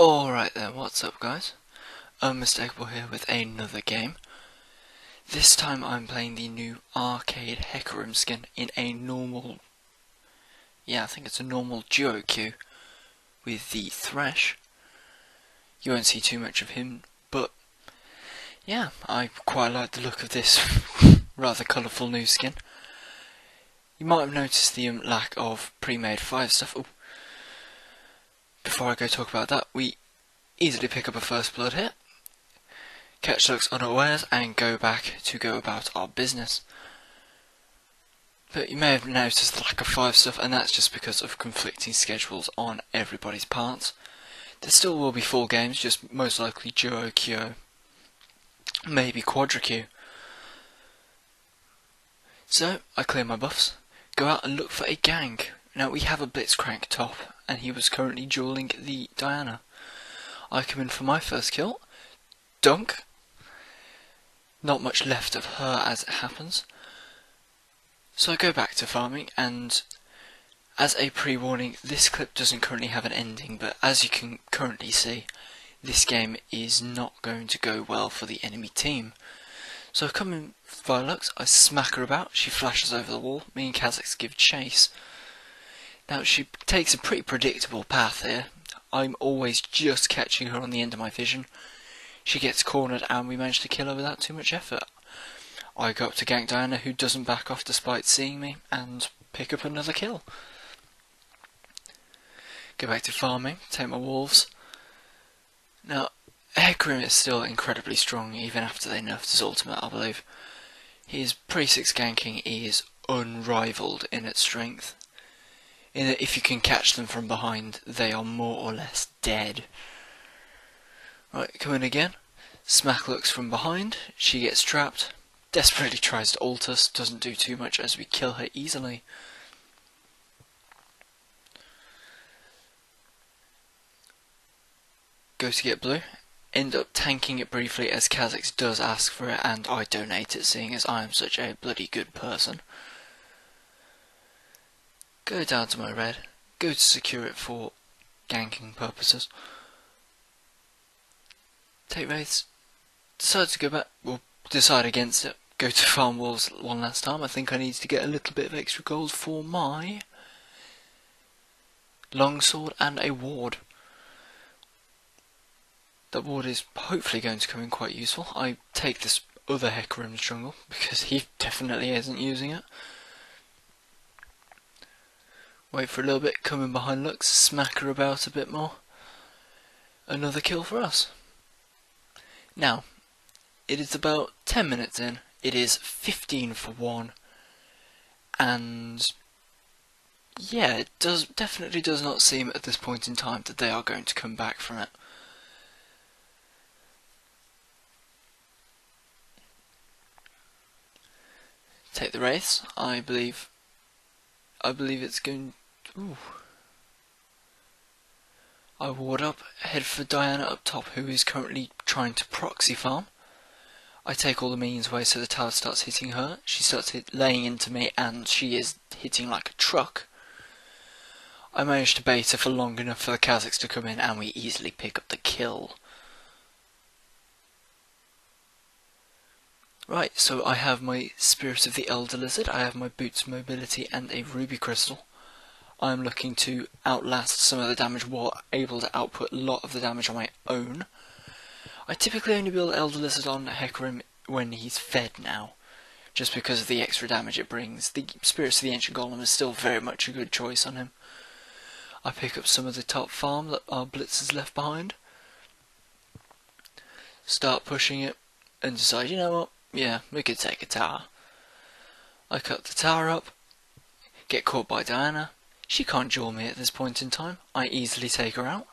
Alright then, what's up guys? Unmistakable here with another game. This time I'm playing the new arcade Hecarim skin in a normal, I think it's a normal duo queue with the Thresh. You won't see too much of him, but yeah, I quite like the look of this rather colourful new skin. You might have noticed the lack of pre-made 5 stuff. Ooh. Before I go talk about that, we easily pick up a first blood hit, catch looks unawares, and go back to go about our business. But you may have noticed the lack of 5 stuff, and that's just because of conflicting schedules on everybody's parts. There still will be full games, just most likely duo queue, maybe quadraqueue. So I clear my buffs, go out and look for a gang. Now we have a Blitzcrank top, and he was currently dueling the Diana. I come in for my first kill, dunk. Not much left of her as it happens. So I go back to farming, and as a pre-warning, this clip doesn't currently have an ending, but as you can currently see, this game is not going to go well for the enemy team. So I come in via Lux, I smack her about, she flashes over the wall, me and Kha'Zix give chase. Now she takes a pretty predictable path here. I'm always just catching her on the end of my vision. She gets cornered and we manage to kill her without too much effort. I go up to gank Diana, who doesn't back off despite seeing me, and pick up another kill. Go back to farming, take my wolves. Now, Hecarim is still incredibly strong even after they nerfed his ultimate, I believe. His pre-6 ganking is unrivaled in its strength. In that if you can catch them from behind, they are more or less dead. Right, come in again. Smack looks from behind, she gets trapped, desperately tries to ult us, doesn't do too much as we kill her easily. Go to get blue, end up tanking it briefly as Kha'Zix does ask for it, and I donate it seeing as I am such a bloody good person. Go down to my red, go to secure it for ganking purposes. Take wraiths, decide to go back, well, decide against it, go to farm wolves one last time. I think I need to get a little bit of extra gold for my longsword and a ward. That ward is hopefully going to come in quite useful. I take this other Hecarim's jungle because he definitely isn't using it. Wait for a little bit, come in behind Lux, smack her about a bit more. Another kill for us. Now, it is about 10 minutes in, it is 15 for 1, and yeah, it definitely does not seem at this point in time that they are going to come back from it. Take the wraiths, I believe it's going. Ooh. I ward up, head for Diana up top, who is currently trying to proxy farm. I take all the minions away so the tower starts hitting her. She starts laying into me and she is hitting like a truck. I managed to bait her for long enough for the Kha'Zix to come in and we easily pick up the kill. Right, so I have my Spirit of the Elder Lizard, I have my Boots Mobility and a Ruby Crystal. I'm looking to outlast some of the damage while able to output a lot of the damage on my own. I typically only build Elder Lizard on Hecarim when he's fed now, just because of the extra damage it brings. The Spirits of the Ancient Golem is still very much a good choice on him. I pick up some of the top farm that our blitzers left behind. Start pushing it and decide, you know what, yeah, we could take a tower. I cut the tower up, get caught by Diana. She can't duel me at this point in time. I easily take her out.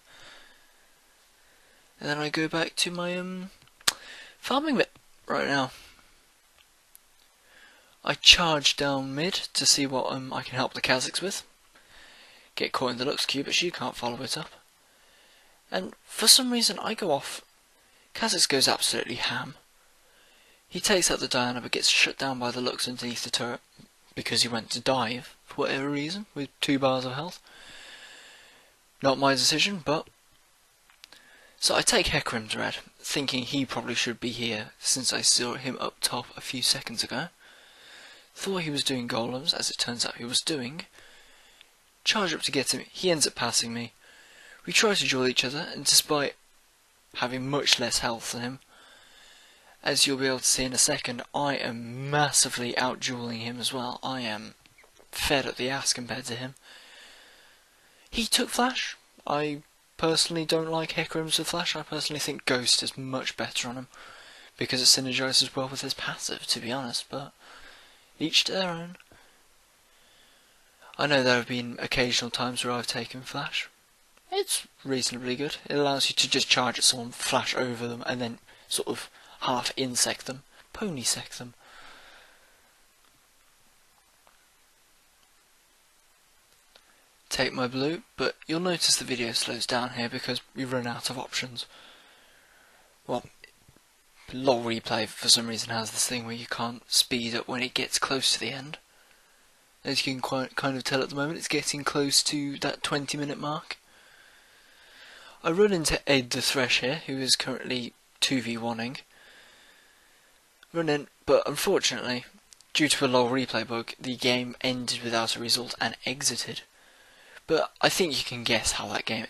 And then I go back to my farming bit right now. I charge down mid to see what I can help the Kha'Zix with. Get caught in the Lux queue, but she can't follow it up. And for some reason I go off. Kha'Zix goes absolutely ham. He takes out the Diana but gets shut down by the Lux underneath the turret because he went to dive for whatever reason with 2 bars of health. Not my decision, but So I take Hecarim's red, thinking he probably should be here since I saw him up top a few seconds ago. Thought he was doing golems, as it turns out he was doing. Charge up to get him, he ends up passing me. We try to duel each other, and despite having much less health than him, as you'll be able to see in a second, I am massively out-dueling him as well. I am fed up the ass compared to him. He took flash. I personally don't like Hecarim's with flash. I personally think Ghost is much better on him, because it synergizes well with his passive, to be honest, but each to their own. I know there have been occasional times where I've taken flash. It's reasonably good. It allows you to just charge at someone, flash over them, and then sort of half insect them, pony sec them. Take my blue, but you'll notice the video slows down here because we run out of options. Well, LOL replay for some reason has this thing where you can't speed up when it gets close to the end. As you can kind of tell at the moment, it's getting close to that 20-minute mark. I run into Ed the Thresh here, who is currently 2v1ing. Run in, but unfortunately, due to a LOL replay bug, the game ended without a result and exited. But I think you can guess how that game